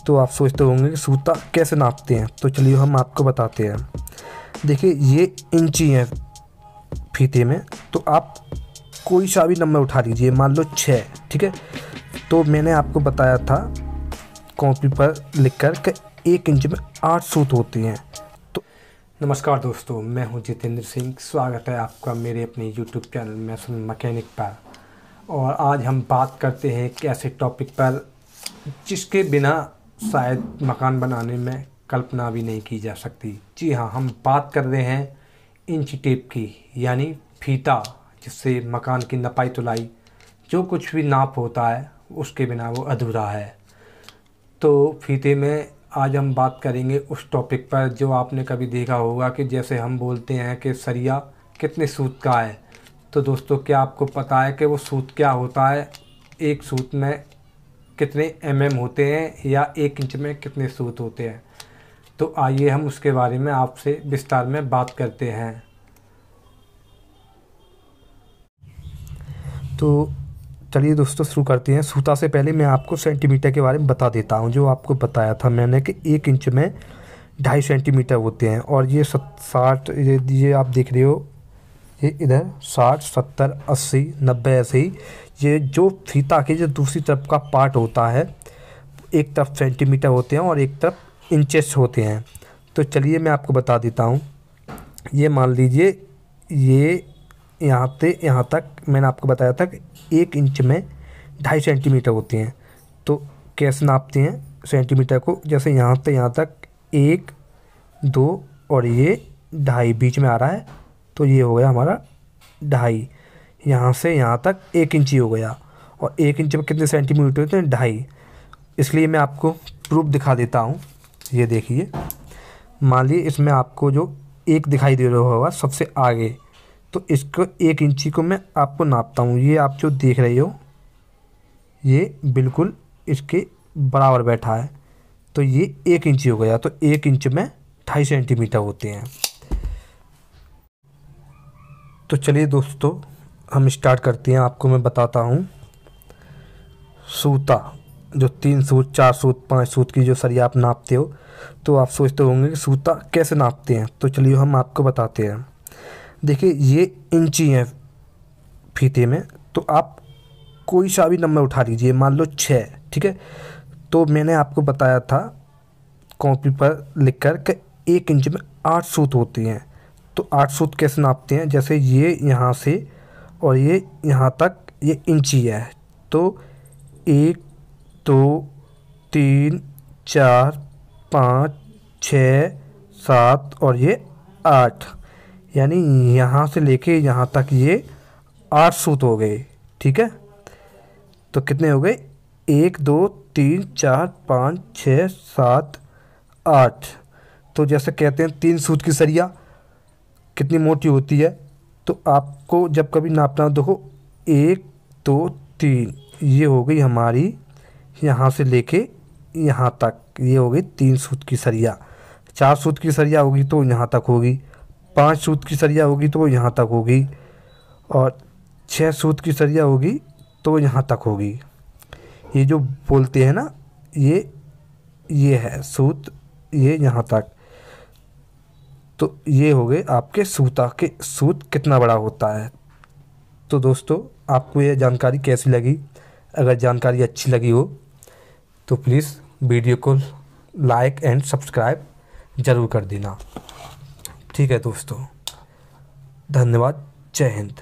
तो आप सोचते होंगे कि सूता कैसे नापते हैं, तो चलिए हम आपको बताते हैं। देखिए ये इंची है फीते में, तो आप कोई सा भी नंबर उठा लीजिए, मान लो 6, ठीक है। तो मैंने आपको बताया था कॉपी पर लिख कर कि 1 इंच में 8 सूत होते हैं। तो नमस्कार दोस्तों, मैं हूं जितेंद्र सिंह। स्वागत है आपका मेरे अपने यूट्यूब चैनल मैसन मैकेनिक पर। और आज हम बात करते हैं एक ऐसे टॉपिक पर जिसके बिना शायद मकान बनाने में कल्पना भी नहीं की जा सकती। जी हाँ, हम बात कर रहे हैं इंच टेप की, यानी फीता, जिससे मकान की नपाई तुलाई जो कुछ भी नाप होता है उसके बिना वो अधूरा है। तो फीते में आज हम बात करेंगे उस टॉपिक पर जो आपने कभी देखा होगा कि जैसे हम बोलते हैं कि सरिया कितने सूत का है। तो दोस्तों, क्या आपको पता है कि वो सूत क्या होता है? एक सूत में कितने mm होते हैं या 1 इंच में कितने सूत होते हैं? तो आइए हम उसके बारे में आपसे विस्तार में बात करते हैं। तो चलिए दोस्तों शुरू करते हैं। सूता से पहले मैं आपको सेंटीमीटर के बारे में बता देता हूं। जो आपको बताया था मैंने कि 1 इंच में 2.5 सेंटीमीटर होते हैं। और ये 60, ये आप देख रहे हो, ये इधर 60, 70, 80, 90 ऐसे ही ये जो फीता के जो दूसरी तरफ का पार्ट होता है, एक तरफ सेंटीमीटर होते हैं और एक तरफ इंचेस होते हैं। तो चलिए मैं आपको बता देता हूँ। ये मान लीजिए ये यहाँ से यहाँ तक मैंने आपको बताया था कि 1 इंच में 2.5 सेंटीमीटर होते हैं। तो कैसे नापते हैं सेंटीमीटर को? जैसे यहाँ से यहाँ तक 1, 2 और ये 2.5 बीच में आ रहा है, तो ये हो गया हमारा 2.5। यहाँ से यहाँ तक 1 इंच ही हो गया। और 1 इंच में कितने सेंटीमीटर होते हैं? 2.5। इसलिए मैं आपको प्रूफ दिखा देता हूँ। ये देखिए, मान लीजिए इसमें आपको जो 1 दिखाई दे रहा होगा सबसे आगे, तो इसको 1 इंची को मैं आपको नापता हूँ। ये आप जो देख रहे हो ये बिल्कुल इसके बराबर बैठा है, तो ये 1 इंची हो गया। तो 1 इंच में 2.5 सेंटीमीटर होते हैं। तो चलिए दोस्तों हम स्टार्ट करते हैं। आपको मैं बताता हूँ सूता, जो 3 सूत, 4 सूत, 5 सूत की जो सरिया आप नापते हो, तो आप सोचते होंगे कि सूता कैसे नापते हैं। तो चलिए हम आपको बताते हैं। देखिए ये इंची है फीते में, तो आप कोई सा भी नंबर उठा लीजिए, मान लो 6, ठीक है। तो मैंने आपको बताया था कॉपी पर लिख कर कि 1 इंच में 8 सूत होते हैं। तो 8 सूत कैसे नापते हैं? जैसे ये यहाँ से और ये यहाँ तक ये इंची है, तो 1, 2, 3, 4, 5, 6, 7 और ये 8, यानी यहाँ से लेके यहाँ तक ये 8 सूत हो गए, ठीक है। तो कितने हो गए? 1, 2, 3, 4, 5, 6, 7, 8। तो जैसे कहते हैं 3 सूत की सरिया कितनी मोटी होती है, तो आपको जब कभी नापना हो, देखो 1, 2, 3, ये हो गई हमारी यहाँ से लेके यहाँ तक, ये हो गई 3 सूत की सरिया। 4 सूत की सरिया होगी तो यहाँ तक होगी, 5 सूत की सरिया होगी तो वो यहाँ तक होगी, और 6 सूत की सरिया होगी तो वो यहाँ तक होगी। ये जो बोलते हैं ना, ये है सूत, ये यहाँ तक। तो ये हो गए आपके सूता के सूत कितना बड़ा होता है। तो दोस्तों, आपको ये जानकारी कैसी लगी? अगर जानकारी अच्छी लगी हो तो प्लीज़ वीडियो को लाइक एंड सब्सक्राइब ज़रूर कर देना। ठीक है दोस्तों, धन्यवाद। जय हिंद।